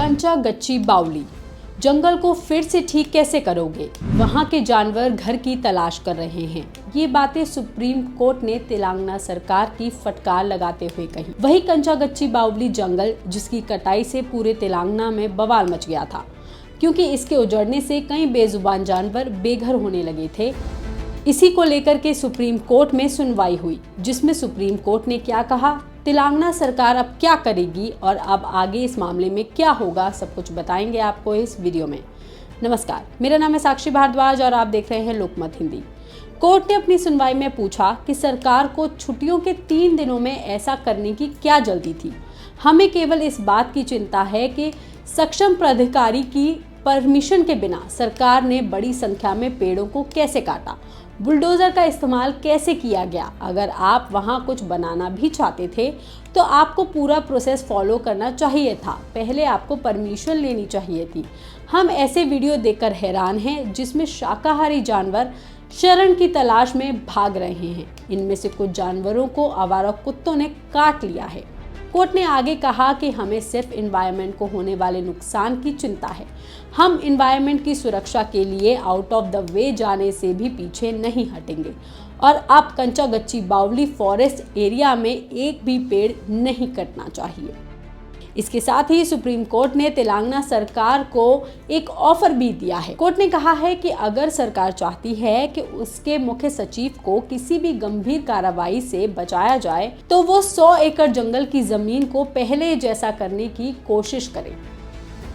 कंचा गच्ची बावली, जंगल को फिर से ठीक कैसे करोगे? वहां के जानवर घर की तलाश कर रहे हैं। ये बातें सुप्रीम कोर्ट ने तेलंगाना सरकार की फटकार लगाते हुए कही। वही कंचा गच्ची बावली जंगल, जिसकी कटाई से पूरे तेलंगाना में बवाल मच गया था, क्योंकि इसके उजड़ने से कई बेजुबान जानवर बेघर होने लगे थे। इसी को लेकर के सुप्रीम कोर्ट में सुनवाई हुई, जिसमें सुप्रीम कोर्ट ने क्या कहा, तेलंगाना सरकार अब क्या करेगी और अब आगे इस मामले में क्या होगा, सब कुछ बताएंगे आपको इस वीडियो में। नमस्कार, मेरा नाम है साक्षी भारद्वाज और आप देख रहे हैं लोकमत हिंदी। कोर्ट ने अपनी सुनवाई में पूछा कि सरकार को छुट्टियों के 3 दिनों में ऐसा करने की क्या जल्दी थी। हमें केवल इस बात की चिंता है कि सक्षम प्राधिकारी की परमिशन के बिना सरकार ने बड़ी संख्या में पेड़ों को कैसे काटा, बुलडोजर का इस्तेमाल कैसे किया गया। अगर आप वहां कुछ बनाना भी चाहते थे तो आपको पूरा प्रोसेस फॉलो करना चाहिए था, पहले आपको परमिशन लेनी चाहिए थी। हम ऐसे वीडियो देखकर हैरान हैं जिसमें शाकाहारी जानवर शरण की तलाश में भाग रहे हैं। इनमें से कुछ जानवरों को आवारा कुत्तों ने काट लिया है। कोर्ट ने आगे कहा कि हमें सिर्फ एनवायरनमेंट को होने वाले नुकसान की चिंता है। हम एनवायरनमेंट की सुरक्षा के लिए आउट ऑफ द वे जाने से भी पीछे नहीं हटेंगे और अब कंचा गच्ची बावली फॉरेस्ट एरिया में एक भी पेड़ नहीं कटना चाहिए। इसके साथ ही सुप्रीम कोर्ट ने तेलंगाना सरकार को एक ऑफर भी दिया है। कोर्ट ने कहा है कि अगर सरकार चाहती है कि उसके मुख्य सचिव को किसी भी गंभीर कार्रवाई से बचाया जाए तो वो 100 एकड़ जंगल की जमीन को पहले जैसा करने की कोशिश करे,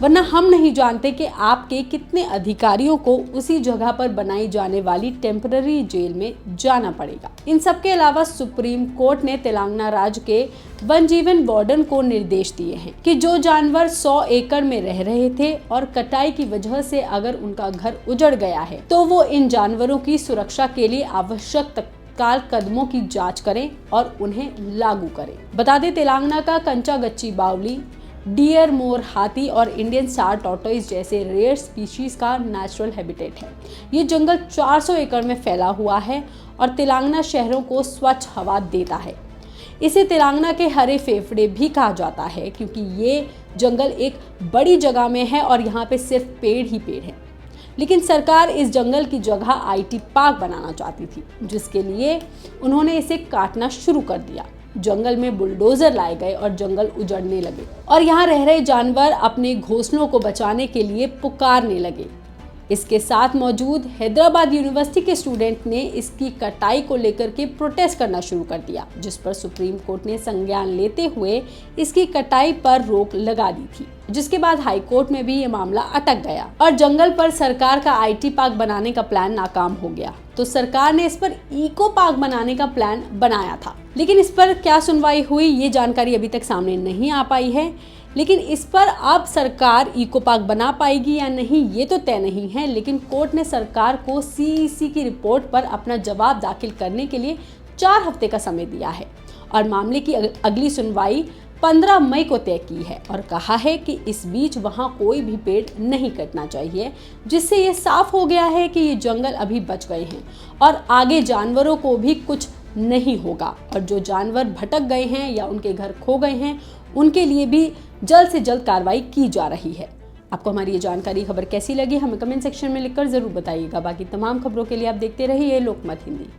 वरना हम नहीं जानते कि आपके कितने अधिकारियों को उसी जगह पर बनाई जाने वाली टेम्पररी जेल में जाना पड़ेगा। इन सब के अलावा सुप्रीम कोर्ट ने तेलंगाना राज्य के वन जीवन वार्डन को निर्देश दिए हैं कि जो जानवर 100 एकड़ में रह रहे थे और कटाई की वजह से अगर उनका घर उजड़ गया है तो वो इन जानवरों की सुरक्षा के लिए आवश्यक तत्काल कदमों की जांच करें और उन्हें लागू करें। बता दें, तेलंगाना का कंचा गच्ची बावली डियर, मोर, हाथी और इंडियन स्टार टॉर्टोइस जैसे रेयर स्पीशीज का नेचुरल हैबिटेट है। ये जंगल 400 एकड़ में फैला हुआ है और तेलंगाना शहरों को स्वच्छ हवा देता है। इसे तेलंगाना के हरे फेफड़े भी कहा जाता है, क्योंकि ये जंगल एक बड़ी जगह में है और यहाँ पे सिर्फ पेड़ ही पेड़ है। लेकिन सरकार इस जंगल की जगह IT पार्क बनाना चाहती थी, जिसके लिए उन्होंने इसे काटना शुरू कर दिया। जंगल में बुलडोजर लाए गए और जंगल उजड़ने लगे और यहाँ रह रहे जानवर अपने घोंसलों को बचाने के लिए पुकारने लगे। इसके साथ मौजूद हैदराबाद यूनिवर्सिटी के स्टूडेंट ने इसकी कटाई को लेकर के प्रोटेस्ट करना शुरू कर दिया, जिस पर सुप्रीम कोर्ट ने संज्ञान लेते हुए इसकी कटाई पर रोक लगा दी थी। जिसके बाद हाई कोर्ट में भी ये मामला अटक गया और जंगल पर सरकार का IT पार्क बनाने का प्लान नाकाम हो गया। तो सरकार ने इस पर इको पार्क बनाने का प्लान बनाया था, लेकिन इस पर क्या सुनवाई हुई ये जानकारी अभी तक सामने नहीं आ पाई है। लेकिन इस पर अब सरकार इको पार्क बना पाएगी या नहीं ये तो तय नहीं है। लेकिन कोर्ट ने सरकार को CEC की रिपोर्ट पर अपना जवाब दाखिल करने के लिए 4 हफ्ते का समय दिया है और मामले की अगली सुनवाई 15 मई को तय की है और कहा है कि इस बीच वहां कोई भी पेड़ नहीं कटना चाहिए, जिससे ये साफ हो गया है कि ये जंगल अभी बच गए हैं और आगे जानवरों को भी कुछ नहीं होगा और जो जानवर भटक गए हैं या उनके घर खो गए हैं उनके लिए भी जल्द से जल्द कार्रवाई की जा रही है। आपको हमारी ये जानकारी खबर कैसी लगी हमें कमेंट सेक्शन में लिखकर जरूर बताइएगा। बाकी तमाम खबरों के लिए आप देखते रहिए लोकमत हिंदी।